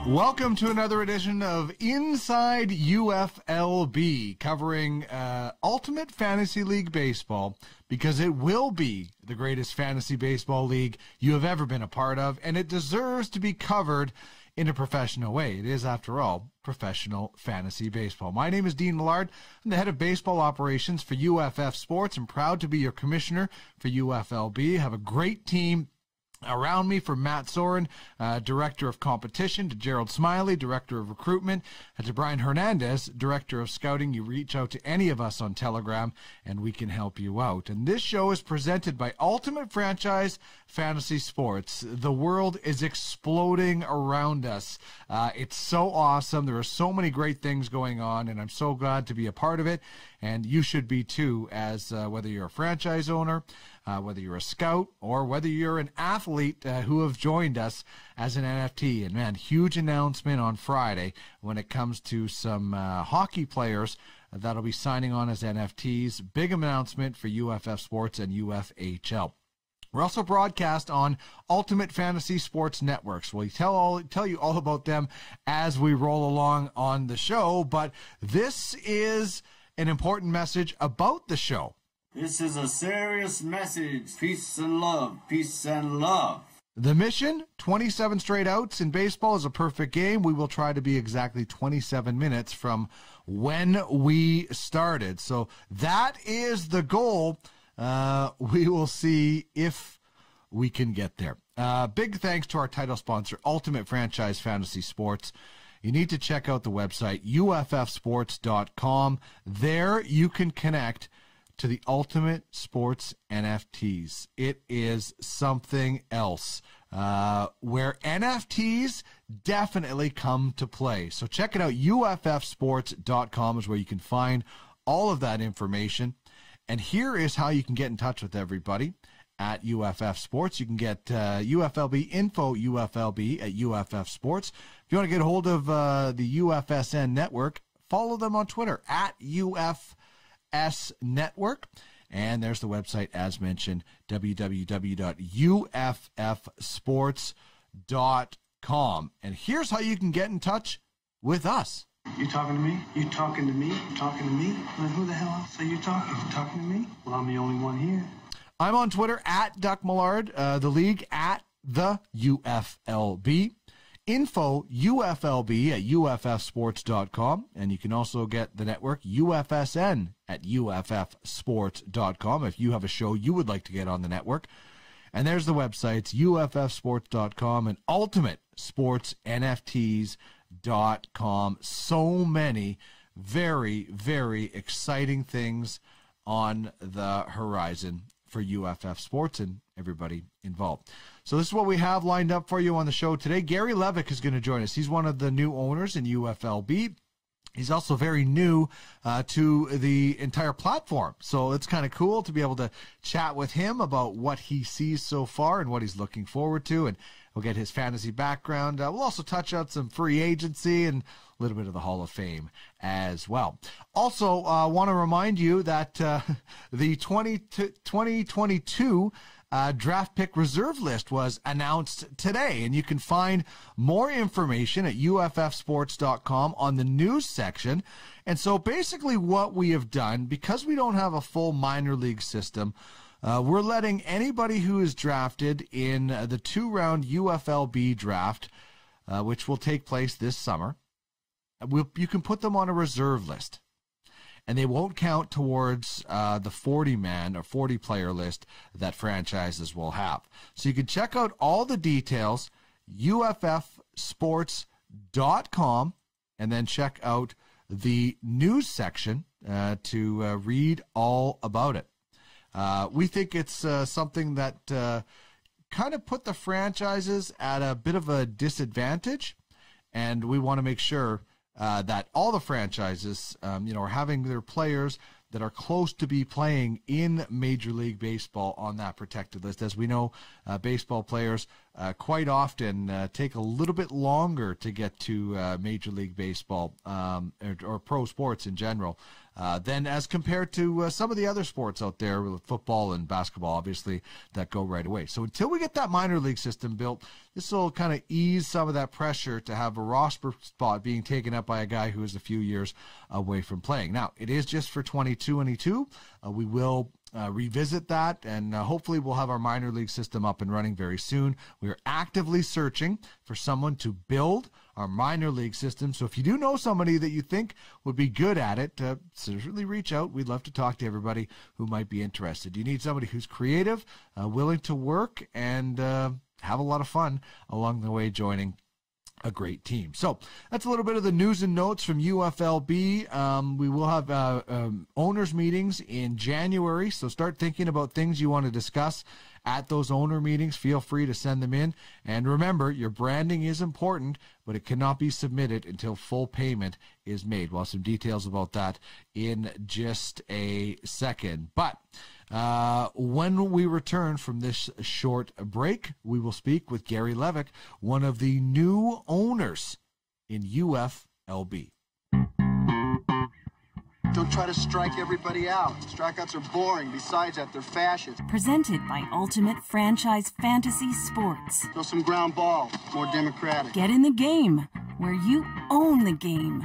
Welcome to another edition of Inside UFLB, covering Ultimate Fantasy League Baseball, because it will be the greatest fantasy baseball league you have ever been a part of, and it deserves to be covered in a professional way. It is, after all, professional fantasy baseball. My name is Dean Millard. I'm the head of baseball operations for UFF Sports. I'm proud to be your commissioner for UFLB. I have a great team around me, from Matt Soren, Director of Competition, to Gerald Smiley, Director of Recruitment, and to Brian Hernandez, Director of Scouting. You reach out to any of us on Telegram, and we can help you out. And this show is presented by Ultimate Franchise Fantasy Sports. The world is exploding around us. It's so awesome. There are so many great things going on, and I'm so glad to be a part of it. And you should be too, as whether you're a franchise owner, whether you're a scout, or whether you're an athlete who have joined us as an NFT. And man, huge announcement on Friday when it comes to some hockey players that'll be signing on as NFTs. Big announcement for UFF Sports and UFHL. We're also broadcast on Ultimate Fantasy Sports Networks. We'll tell you all about them as we roll along on the show, but this is an important message about the show. This is a serious message. Peace and love. Peace and love. The mission, 27 straight outs in baseball is a perfect game. We will try to be exactly 27 minutes from when we started. So that is the goal. We will see if we can get there. Big thanks to our title sponsor, Ultimate Franchise Fantasy Sports. You need to check out the website, UFFsports.com. There you can connect to the Ultimate Sports NFTs. It is something else, where NFTs definitely come to play. So check it out. UFFsports.com is where you can find all of that information. And here is how you can get in touch with everybody at UFF Sports. You can get UFLB info, UFLB at UFF Sports. If you want to get a hold of the UFSN network, follow them on Twitter at UFS Network. And there's the website, as mentioned, www.uffsports.com. And here's how you can get in touch with us. You talking to me? You talking to me? You talking to me? Well, who the hell else are you talking? You talking to me? Well, I'm the only one here. I'm on Twitter at Duck Millard, the league at the UFLB. Info UFLB at UFFsports.com. And you can also get the network UFSN at UFFsports.com if you have a show you would like to get on the network. And there's the websites, UFFsports.com and UltimateSportsNFTs.com. So many very, very exciting things on the horizon for UFF Sports and everybody involved. So this is what we have lined up for you on the show today. Gary Levick is going to join us. He's one of the new owners in UFLB. He's also very new to the entire platform. So it's kind of cool to be able to chat with him about what he sees so far and what he's looking forward to. And we'll get his fantasy background. We'll also touch on some free agency and a little bit of the Hall of Fame as well. Also, want to remind you that the 2022 draft pick reserve list was announced today, and you can find more information at UFFsports.com on the news section. And so basically what we have done, because we don't have a full minor league system, we're letting anybody who is drafted in the 2-round UFLB draft, which will take place this summer, you can put them on a reserve list. And they won't count towards the 40-man or 40-player list that franchises will have. So you can check out all the details, UFFsports.com, and then check out the news section to read all about it. We think it's something that kind of put the franchises at a bit of a disadvantage, and we want to make sure that all the franchises, are having their players that are close to be playing in Major League Baseball on that protected list. As we know, baseball players quite often take a little bit longer to get to Major League Baseball or pro sports in general than as compared to some of the other sports out there, with football and basketball, obviously, that go right away. So until we get that minor league system built, this will kind of ease some of that pressure to have a roster spot being taken up by a guy who is a few years away from playing. Now, it is just for 2022. We will revisit that, and hopefully we'll have our minor league system up and running very soon. We are actively searching for someone to build our minor league system. So if you do know somebody that you think would be good at it, certainly reach out. We'd love to talk to everybody who might be interested. You need somebody who's creative, willing to work, and have a lot of fun along the way joining a great team. So that's a little bit of the news and notes from UFLB. We will have owners meetings in January, so start thinking about things you want to discuss at those owner meetings. Feel free to send them in. And remember, your branding is important, but it cannot be submitted until full payment is made. Well, some details about that in just a second. But when we return from this short break, we will speak with Gary Levick, one of the new owners in UFLB. Don't try to strike everybody out. Strikeouts are boring. Besides that, they're fascist. Presented by Ultimate Franchise Fantasy Sports. Throw some ground ball. More democratic. Get in the game, where you own the game.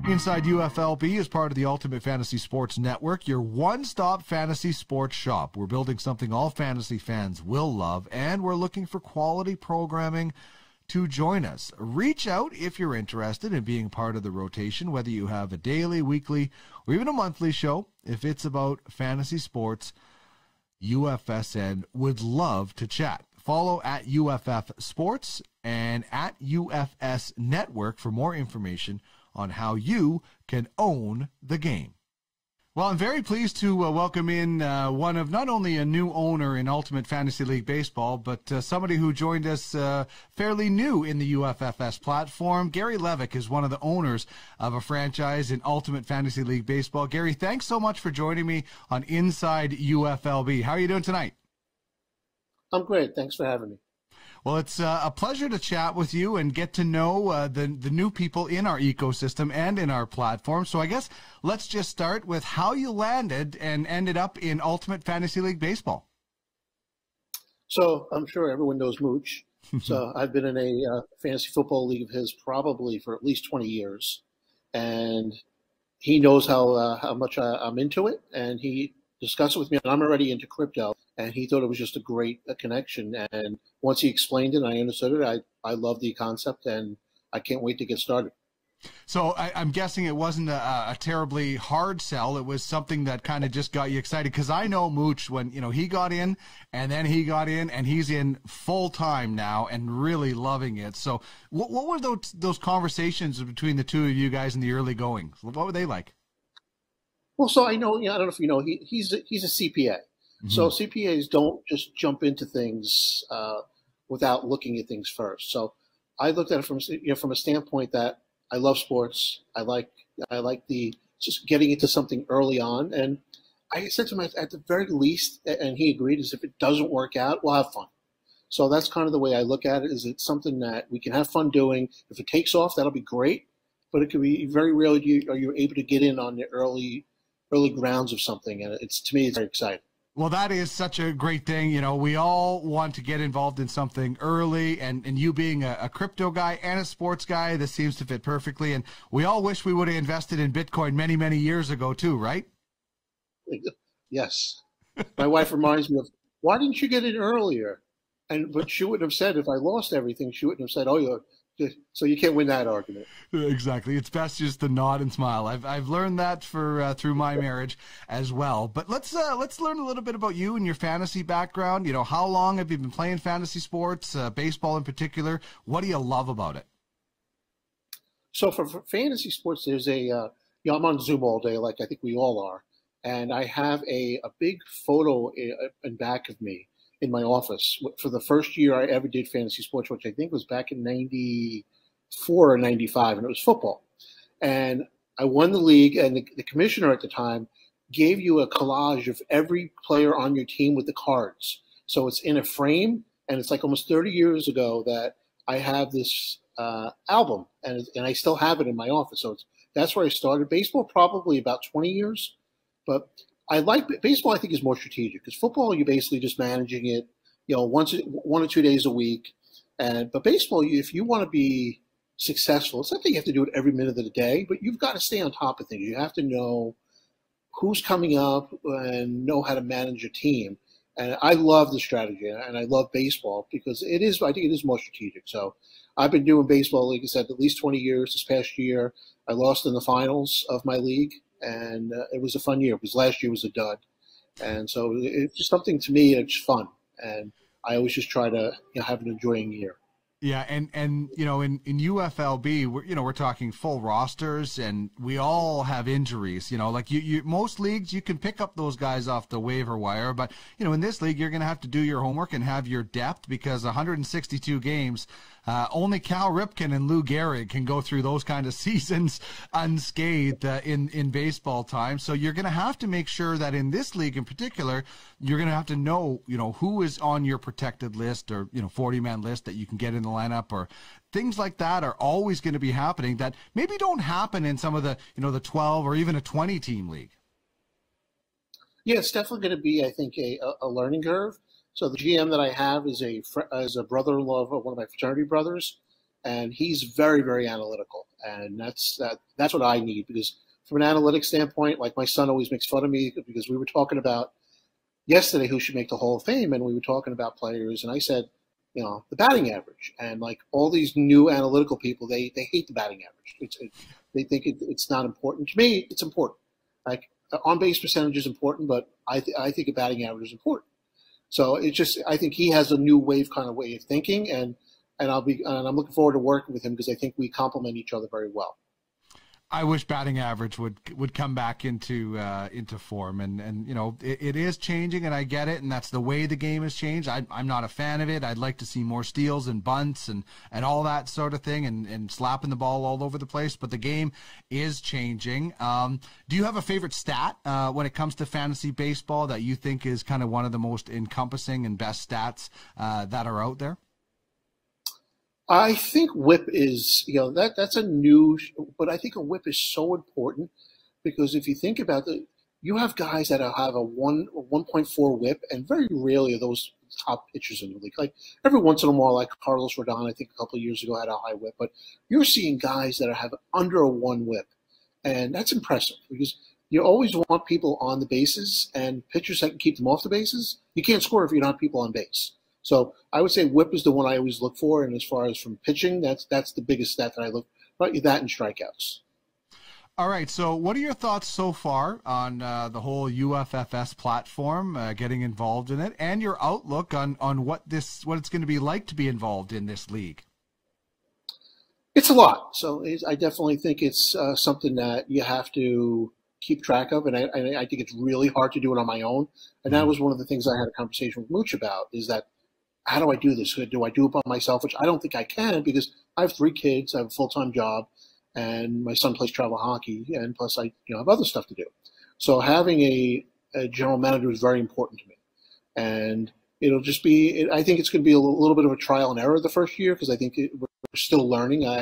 Inside UFLB is part of the Ultimate Fantasy Sports Network, your one-stop fantasy sports shop. We're building something all fantasy fans will love, and we're looking for quality programming to join us. Reach out if you're interested in being part of the rotation, whether you have a daily, weekly, or even a monthly show. If it's about fantasy sports, UFSN would love to chat. Follow at UFF Sports and at UFS Network for more information on how you can own the game. Well, I'm very pleased to welcome in one of not only a new owner in Ultimate Fantasy League Baseball, but somebody who joined us fairly new in the UFFS platform. Gary Levick is one of the owners of a franchise in Ultimate Fantasy League Baseball. Gary, thanks so much for joining me on Inside UFLB. How are you doing tonight? I'm great. Thanks for having me. Well, it's a pleasure to chat with you and get to know the new people in our ecosystem and in our platform. So I guess let's just start with how you landed and ended up in Ultimate Fantasy League Baseball. So I'm sure everyone knows Mooch. So I've been in a fantasy football league of his probably for at least 20 years. And he knows how much I'm into it. And he discussed it with me. And I'm already into crypto. And he thought it was just a great connection. And once he explained it, I understood it. I love the concept, and I can't wait to get started. So I'm guessing it wasn't a terribly hard sell. It was something that kind of just got you excited. Because I know Mooch, when he got in, and then he got in, and he's in full time now and really loving it. So what were those conversations between the two of you guys in the early going? What were they like? Well, so I know, I don't know if you know, he's a CPA. So CPAs don't just jump into things without looking at things first. So I looked at it from a standpoint that I love sports. I like the just getting into something early on. And I said to him, at the very least, and he agreed, is if it doesn't work out, we'll have fun. So that's kind of the way I look at it. Is it's something that we can have fun doing. If it takes off, that'll be great. But it could be very rarely you're able to get in on the early grounds of something, and to me, it's very exciting. Well, that is such a great thing. We all want to get involved in something early, and you being a crypto guy and a sports guy, this seems to fit perfectly. And we all wish we would have invested in Bitcoin many, many years ago too, right? Yes. My wife reminds me of, why didn't you get in earlier? But she wouldn't have said, if I lost everything, she wouldn't have said, so you can't win that argument. Exactly. It's best just to nod and smile. I've learned that through my marriage as well. But let's learn a little bit about you and your fantasy background. How long have you been playing fantasy sports, baseball in particular? What do you love about it? So for fantasy sports, there's I'm on Zoom all day, like I think we all are, and I have a big photo in back of me in my office for the first year I ever did fantasy sports, which I think was back in 94 or 95, and it was football. And I won the league, and the commissioner at the time gave you a collage of every player on your team with the cards. So it's in a frame, and it's like almost 30 years ago that I have this album, and I still have it in my office. So that's where I started. Baseball, probably about 20 years. But I like baseball. I think is more strategic, because football, you're basically just managing it, 1 or 2 days a week. But baseball, if you want to be successful, it's not that you have to do it every minute of the day, but you've got to stay on top of things. You have to know who's coming up and know how to manage your team. And I love the strategy, and I love baseball because I think it is more strategic. So I've been doing baseball, like I said, at least 20 years. This past year, I lost in the finals of my league, and it was a fun year because last year was a dud. And so it's just something, to me, it's fun. And I always just try to have an enjoying year. Yeah, and in UFLB, we're talking full rosters, and we all have injuries. Like most leagues, you can pick up those guys off the waiver wire, but in this league, you're going to have to do your homework and have your depth, because 162 games. Only Cal Ripken and Lou Gehrig can go through those kind of seasons unscathed in baseball time. So you're going to have to make sure that in this league in particular, you're going to have to know, who is on your protected list, or 40-man list that you can get in the lineup, or things like that are always going to be happening that maybe don't happen in some of the the 12 or even a 20-team league. Yeah, it's definitely going to be, I think, a learning curve. So the GM that I have is a brother-in-law of one of my fraternity brothers, and he's very, very analytical, and that's what I need, because from an analytics standpoint, like my son always makes fun of me because we were talking about yesterday who should make the Hall of Fame, and we were talking about players, and I said, the batting average, and like all these new analytical people, they hate the batting average. They think it's not important. To me, it's important. Like on-base percentage is important, but I think a batting average is important. So I think he has a new way of thinking, and I'm looking forward to working with him because I think we complement each other very well. I wish batting average would come back into form, and it is changing, and I get it, and that's the way the game has changed. I'm not a fan of it. I'd like to see more steals and bunts and all that sort of thing, and slapping the ball all over the place. But the game is changing. Do you have a favorite stat when it comes to fantasy baseball that you think is kind of one of the most encompassing and best stats that are out there? I think WHIP is, that's a new, but I think a WHIP is so important because if you think about it, you have guys that have a 1.4 WHIP, and very rarely are those top pitchers in the league. Like every once in a while, like Carlos Rodon, I think a couple of years ago had a high WHIP, but you're seeing guys that have under a 1 WHIP, and that's impressive because you always want people on the bases, and pitchers that can keep them off the bases. You can't score if you're not people on base. So I would say WHIP is the one I always look for, and as far as from pitching, that's the biggest stat that I look for. That and strikeouts. All right. So, what are your thoughts so far on the whole UFFS platform, getting involved in it, and your outlook on what it's going to be like to be involved in this league? It's a lot. So I definitely think it's something that you have to keep track of, and I think it's really hard to do it on my own. And that was one of the things I had a conversation with Mooch about, is that how do I do this? Do I do it by myself? Which I don't think I can, because I have 3 kids, I have a full-time job, and my son plays travel hockey, and plus I have other stuff to do. So having a general manager is very important to me. And it'll just be, I think it's going to be a little bit of a trial and error the first year, because I think we're still learning. I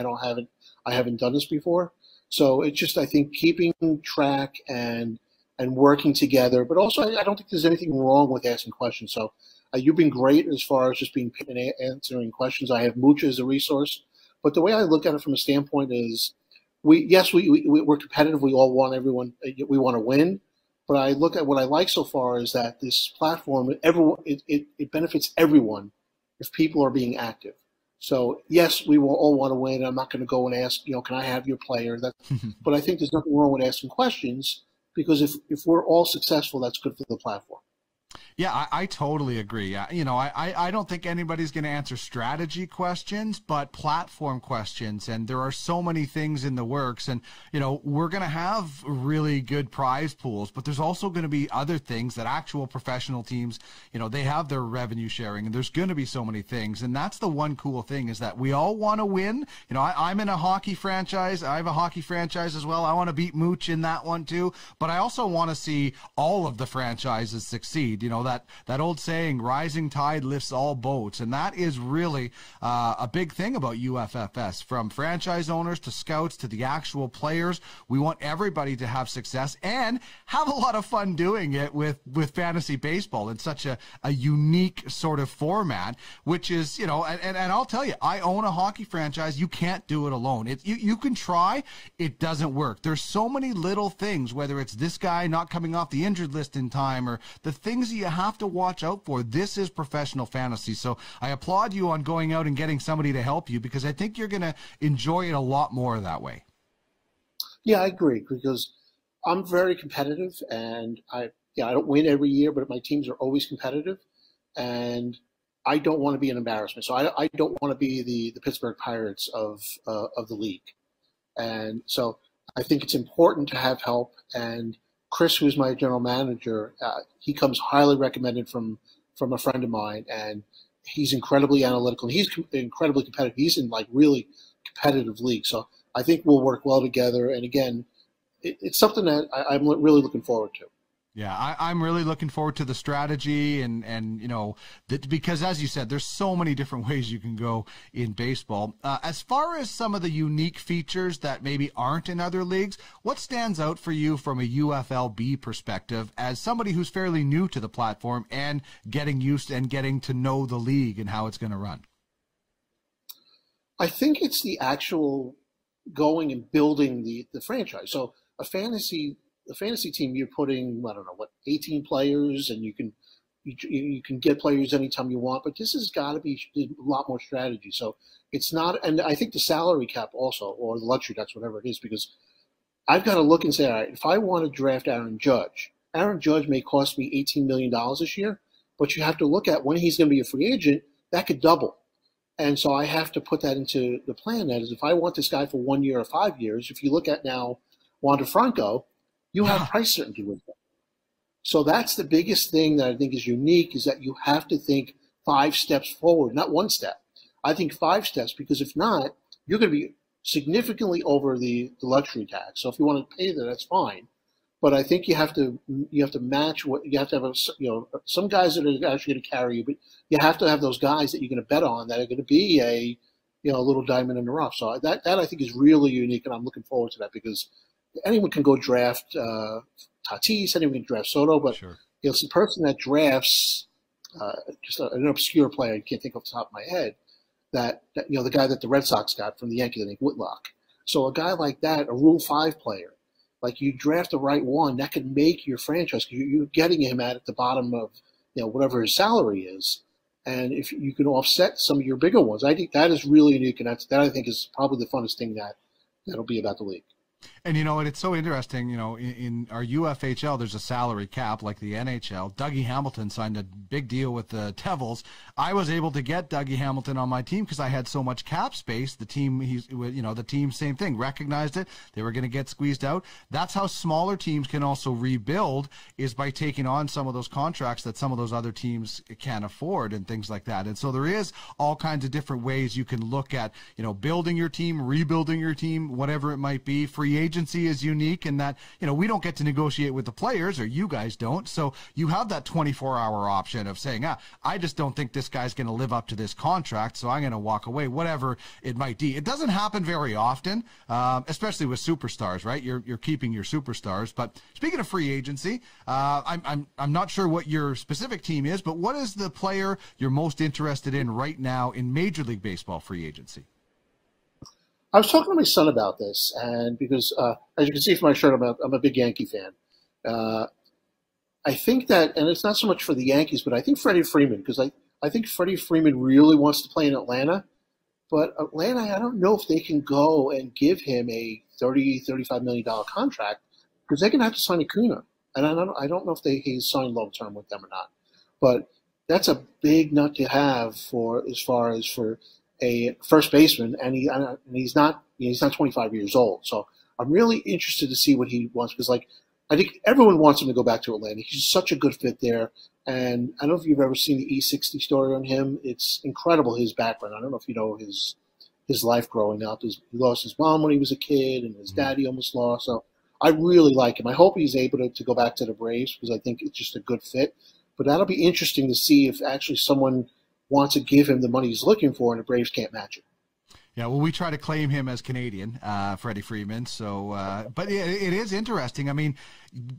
haven't done this before. So it's just, I think, keeping track and working together. But also, I don't think there's anything wrong with asking questions. So you've been great as far as just being and answering questions. I have Mooch as a resource. But the way I look at it from a standpoint is, we're competitive. We all want everyone. We want to win. But I look at what I like so far is that this platform, it benefits everyone if people are being active. So yes, we will all want to win. I'm not going to go and ask, can I have your player? But I think there's nothing wrong with asking questions, because if we're all successful, that's good for the platform. Yeah, I totally agree. I don't think anybody's going to answer strategy questions, but platform questions. And there are so many things in the works. And, we're going to have really good prize pools, but there's also going to be other things that actual professional teams, they have their revenue sharing, and there's going to be so many things. And that's the one cool thing, is that we all want to win. I'm in a hockey franchise. I have a hockey franchise as well. I want to beat Mooch in that one too. But I also want to see all of the franchises succeed. That old saying, rising tide lifts all boats. And that is really a big thing about UFFS. From franchise owners to scouts to the actual players, we want everybody to have success and have a lot of fun doing it with fantasy baseball in such a unique sort of format, which is, and I'll tell you, I own a hockey franchise. You can't do it alone. You can try. It doesn't work. There's so many little things, whether it's this guy not coming off the injured list in time or the things that you have to watch out for. This is professional fantasy. So I applaud you on going out and getting somebody to help you, because I think you're going to enjoy it a lot more that way. Yeah, I agree, because I'm very competitive, and I don't win every year, but my teams are always competitive, and I don't want to be an embarrassment. So I don't want to be the Pittsburgh Pirates of the league. And so I think it's important to have help. And Chris, who's my general manager, he comes highly recommended from a friend of mine, and he's incredibly analytical, and he's incredibly competitive. He's in really competitive leagues. So I think we'll work well together. And again, it's something that I'm really looking forward to. Yeah, I'm really looking forward to the strategy and because as you said, there's so many different ways you can go in baseball. As far as some of the unique features that maybe aren't in other leagues, what stands out for you from a UFLB perspective as somebody who's fairly new to the platform and getting used and getting to know the league and how it's going to run? I think it's the actual going and building the franchise. So the fantasy team, you're putting, 18 players, and you can get players anytime you want, but this has got to be a lot more strategy. So it's not, and I think the salary cap also, or the luxury tax, whatever it is, because I've got to look and say, all right, if I want to draft Aaron Judge may cost me $18 million this year, but you have to look at when he's going to be a free agent, that could double. And so I have to put that into the plan. That is, if I want this guy for 1 year or 5 years, if you look at now Wander Franco, you have price certainty with them. So that's the biggest thing that I think is unique, is that you have to think 5 steps forward, not 1 step. I think 5 steps, because if not, you're going to be significantly over the luxury tax. So if you want to pay that, that's fine. But I think you have to match what you have to have. Some guys that are actually going to carry you, but you have to have those guys that you're going to bet on that are going to be a little diamond in the rough. So that I think is really unique, and I'm looking forward to that, because anyone can go draft Tatis, anyone can draft Soto, but sure. It's the person that drafts just an obscure player, I can't think off the top of my head, that the guy that the Red Sox got from the Yankees, I think Whitlock. So a guy like that, a Rule 5 player, like you draft the right one, that could make your franchise, because you're getting him at the bottom of whatever his salary is. And if you can offset some of your bigger ones, I think that is really unique, and that I think is probably the funnest thing that'll be about the league. And it's so interesting, in our UFHL, there's a salary cap like the NHL. Dougie Hamilton signed a big deal with the Devils. I was able to get Dougie Hamilton on my team because I had so much cap space. The team, the team, same thing, recognized it. They were going to get squeezed out. That's how smaller teams can also rebuild, is by taking on some of those contracts that some of those other teams can't afford and things like that. And so there is all kinds of different ways you can look at, building your team, rebuilding your team, whatever it might be. Free agency is unique in that, we don't get to negotiate with the players, or you guys don't. So you have that 24-hour option of saying, I just don't think this guy's going to live up to this contract, so I'm going to walk away, whatever it might be. It doesn't happen very often, especially with superstars, right? You're keeping your superstars. But speaking of free agency, I'm not sure what your specific team is, but what is the player you're most interested in right now in Major League Baseball free agency? I was talking to my son about this, and because, as you can see from my shirt, I'm a big Yankee fan. I think that, and it's not so much for the Yankees, but I think Freddie Freeman, because I think Freddie Freeman really wants to play in Atlanta, but Atlanta, I don't know if they can go and give him a $35 million contract, because they're going to have to sign Acuna, and I don't know if he's signed long-term with them or not. But that's a big nut to have for as far as for a first baseman, and he's not 25 years old. So I'm really interested to see what he wants, because I think everyone wants him to go back to Atlanta. He's such a good fit there. And I don't know if you've ever seen the E60 story on him. It's incredible, his background. I don't know if you know his life growing up. He lost his mom when he was a kid, and his daddy almost lost. So I really like him. I hope he's able to go back to the Braves, because I think it's just a good fit. But that'll be interesting to see if actually someone wants to give him the money he's looking for, and the Braves can't match it. Yeah, well, we try to claim him as Canadian, Freddie Freeman. So, but it is interesting. I mean,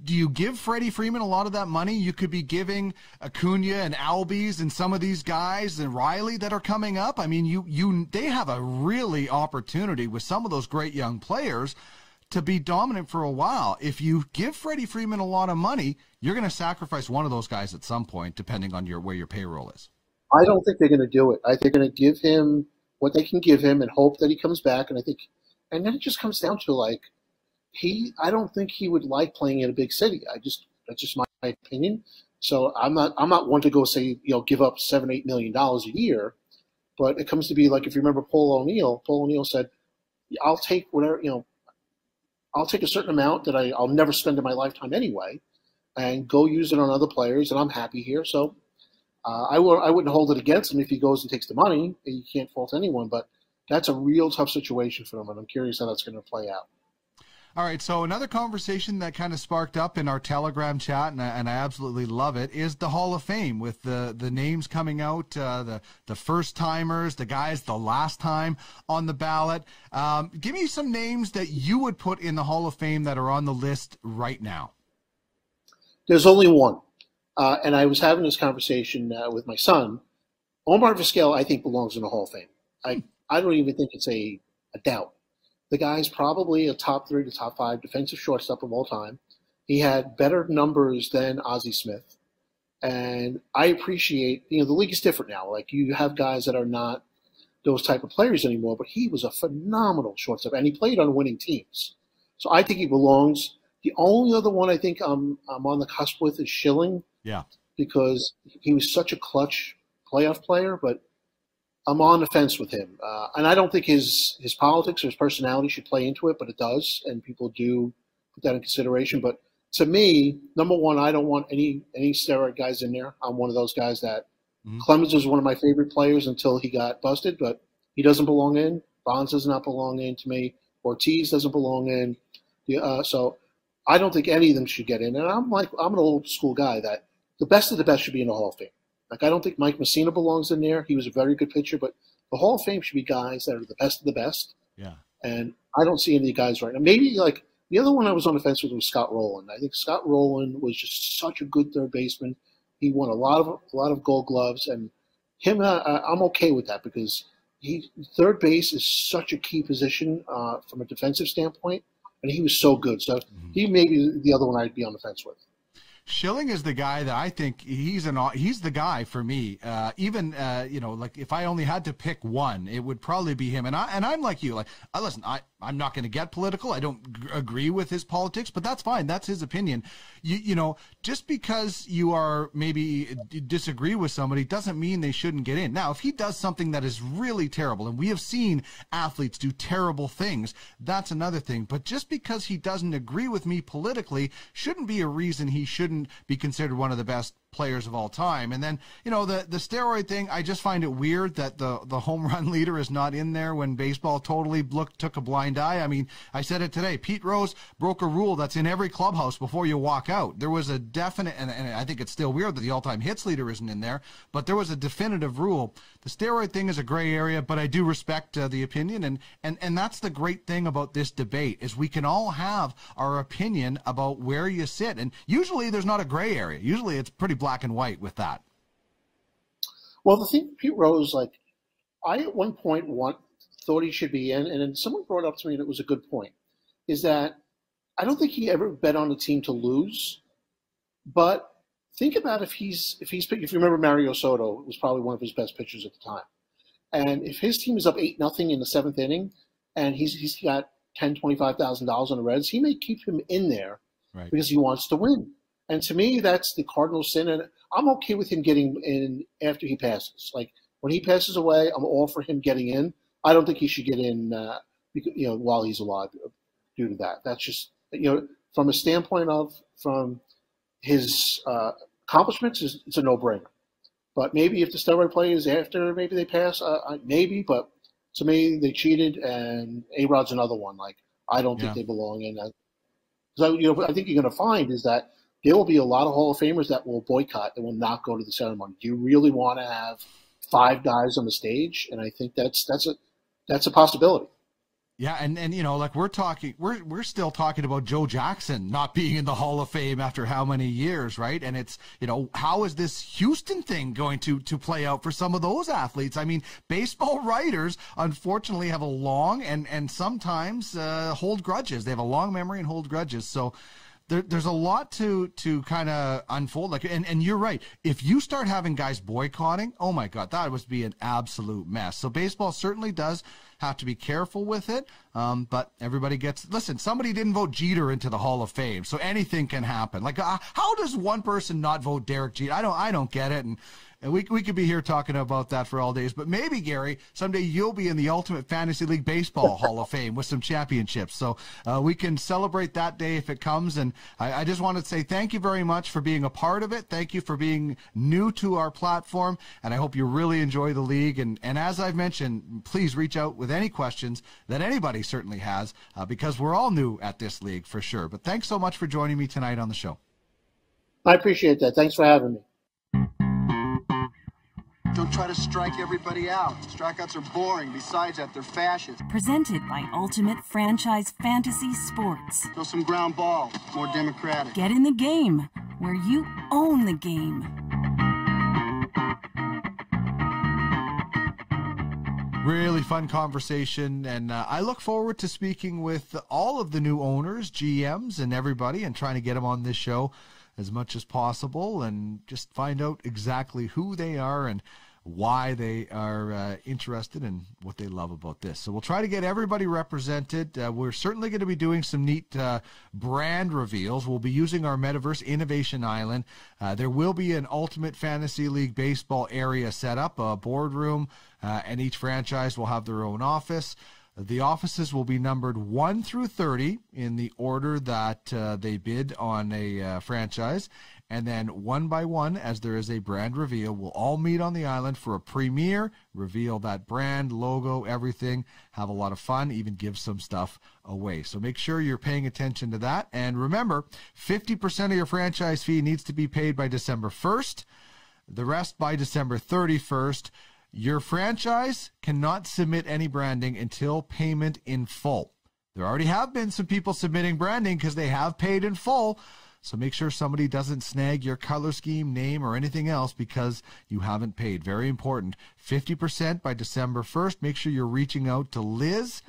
do you give Freddie Freeman a lot of that money? You could be giving Acuna and Albies and some of these guys and Riley that are coming up. I mean, they have a really opportunity with some of those great young players to be dominant for a while. If you give Freddie Freeman a lot of money, you're going to sacrifice one of those guys at some point, depending on where your payroll is. I don't think they're going to do it. I think they're going to give him what they can give him and hope that he comes back. And then it just comes down to I don't think he would like playing in a big city. That's just my opinion. So I'm not one to go say, give up $7-8 million a year, but it comes to be like, if you remember Paul O'Neill said, I'll take whatever, I'll take a certain amount that I'll never spend in my lifetime anyway, and go use it on other players, and I'm happy here. So I wouldn't hold it against him if he goes and takes the money. You can't fault anyone, but that's a real tough situation for him, and I'm curious how that's going to play out. All right, so another conversation that kind of sparked up in our Telegram chat, and I absolutely love it, is the Hall of Fame, with the names coming out, the first-timers, the guys the last time on the ballot. Give me some names that you would put in the Hall of Fame that are on the list right now. There's only one. And I was having this conversation with my son. Omar Vizquel, I think, belongs in the Hall of Fame. I don't even think it's a doubt. The guy's probably a top 3 to top 5 defensive shortstop of all time. He had better numbers than Ozzie Smith. And I appreciate, the league is different now. You have guys that are not those type of players anymore, but he was a phenomenal shortstop, and he played on winning teams. So I think he belongs. The only other one I think I'm on the cusp with is Schilling. Yeah. Because he was such a clutch playoff player, but I'm on the fence with him. And I don't think his politics or his personality should play into it, but it does, and people do put that in consideration. But to me, number one, I don't want any steroid guys in there. I'm one of those guys that Clemens was one of my favorite players until he got busted, but he doesn't belong in. Bonds does not belong in to me. Ortiz doesn't belong in. So I don't think any of them should get in. And I'm an old school guy that the best of the best should be in the Hall of Fame. I don't think Mike Messina belongs in there. He was a very good pitcher, but the Hall of Fame should be guys that are the best of the best. Yeah. And I don't see any of the guys right now. Maybe the other one I was on the fence with was Scott Rowland. I think Scott Rowland was just such a good third baseman. He won a lot of Gold Gloves, and him, I'm okay with that, because third base is such a key position from a defensive standpoint, and he was so good. So he may be the other one I'd be on the fence with. Schilling is the guy that I think he's the guy for me. If I only had to pick one, it would probably be him. And I'm like you. Listen, I'm not going to get political. I don't agree with his politics, but that's fine. That's his opinion. Just because you are maybe disagree with somebody doesn't mean they shouldn't get in. Now, if he does something that is really terrible, and we have seen athletes do terrible things, that's another thing. But just because he doesn't agree with me politically shouldn't be a reason he shouldn't be considered one of the best players of all time. And then, the steroid thing, I just find it weird that the home run leader is not in there when baseball totally took a blind eye. I mean, I said it today. Pete Rose broke a rule that's in every clubhouse before you walk out. There was a definite, and I think it's still weird that the all-time hits leader isn't in there, but there was a definitive rule. The steroid thing is a gray area, but I do respect the opinion, and that's the great thing about this debate, is we can all have our opinion about where you sit, and usually there's not a gray area. Usually it's pretty black and white with that. Well, the thing, Pete Rose, I at one point thought he should be in, and then someone brought up to me, and it was a good point, is that I don't think he ever bet on a team to lose. But think about if you remember, Mario Soto was probably one of his best pitchers at the time, and if his team is up 8-0 in the 7th inning, and he's got $10,000, $25,000 on the Reds, he may keep him in there, right, because he wants to win. And to me, that's the cardinal sin. And I'm okay with him getting in after he passes. Like when he passes away, I'm all for him getting in. I don't think he should get in, while he's alive due to that. That's just, from a standpoint from his accomplishments, it's a no-brainer. But maybe if the steroid play is after maybe they pass, maybe. But to me, they cheated, and A-Rod's another one. Like I don't think they belong in that. So I think you're going to find is that there will be a lot of Hall of Famers that will boycott and will not go to the ceremony. Do you really want to have 5 guys on the stage? And I think that's a possibility. Yeah, and like we're still talking about Joe Jackson not being in the Hall of Fame after how many years, right? And it's, how is this Houston thing going to play out for some of those athletes? I mean, baseball writers, unfortunately, have a long and sometimes hold grudges. They have a long memory and hold grudges. So there's a lot to kind of unfold. And you're right. If you start having guys boycotting, oh my God, that would be an absolute mess. So baseball certainly does have to be careful with it. But everybody listen, somebody didn't vote Jeter into the Hall of Fame, so anything can happen. Like, how does one person not vote Derek Jeter? I don't get it. And we could be here talking about that for all days. But maybe, Gary, someday you'll be in the Ultimate Fantasy League Baseball Hall of Fame with some championships. So we can celebrate that day if it comes. And I just want to say thank you very much for being a part of it. Thank you for being new to our platform. And I hope you really enjoy the league. And as I've mentioned, please reach out with any questions that anybody certainly has, because we're all new at this league for sure. But thanks so much for joining me tonight on the show. I appreciate that. Thanks for having me. Don't try to strike everybody out. Strikeouts are boring. Besides that, they're fascist. Presented by Ultimate Franchise Fantasy Sports. Throw some ground ball. More democratic. Get in the game, where you own the game. Really fun conversation, and I look forward to speaking with all of the new owners, GMs, and everybody, and trying to get them on this show as much as possible and just find out exactly who they are and why they are interested and what they love about this. So we'll try to get everybody represented. We're certainly going to be doing some neat brand reveals. We'll be using our Metaverse Innovation Island. There will be an Ultimate Fantasy League Baseball area set up, a boardroom, and each franchise will have their own office. The offices will be numbered 1 through 30 in the order that they bid on a franchise. And then one by one, as there is a brand reveal, we'll all meet on the island for a premiere, reveal that brand, logo, everything, have a lot of fun, even give some stuff away. So make sure you're paying attention to that. And remember, 50% of your franchise fee needs to be paid by December 1st, the rest by December 31st. Your franchise cannot submit any branding until payment in full. There already have been some people submitting branding because they have paid in full. So make sure somebody doesn't snag your color scheme, name, or anything else because you haven't paid. Very important. 50% by December 1st. Make sure you're reaching out to Liz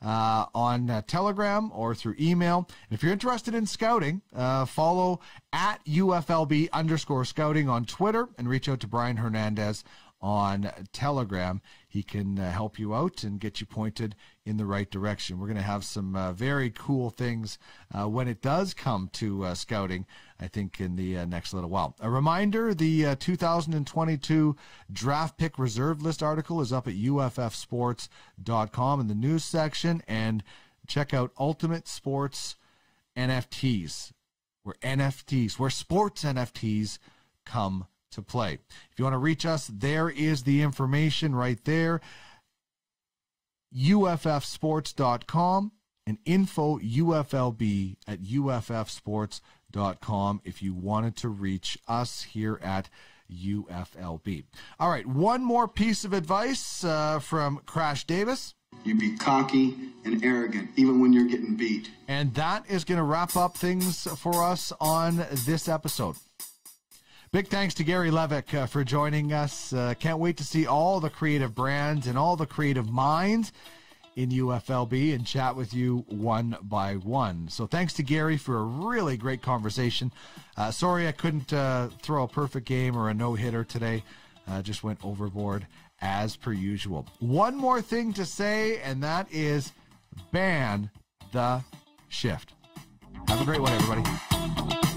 on Telegram or through email. And if you're interested in scouting, follow at UFLB_scouting on Twitter and reach out to Brian Hernandez on Telegram. He can help you out and get you pointed in the right direction. We're going to have some very cool things when it does come to scouting, I think, in the next little while. A reminder, the 2022 draft pick reserve list article is up at UFFsports.com in the news section, and check out Ultimate Sports NFTs, where sports NFTs come to play. If you want to reach us, there is the information right there. UFFsports.com and info UFLB at UFFsports.com if you wanted to reach us here at UFLB. All right, one more piece of advice from Crash Davis. You be cocky and arrogant, even when you're getting beat. And that is going to wrap up things for us on this episode. Big thanks to Gary Levick for joining us. Can't wait to see all the creative brands and all the creative minds in UFLB and chat with you one by one. So thanks to Gary for a really great conversation. Sorry I couldn't throw a perfect game or a no-hitter today. Just went overboard as per usual. One more thing to say, and that is ban the shift. Have a great one, everybody.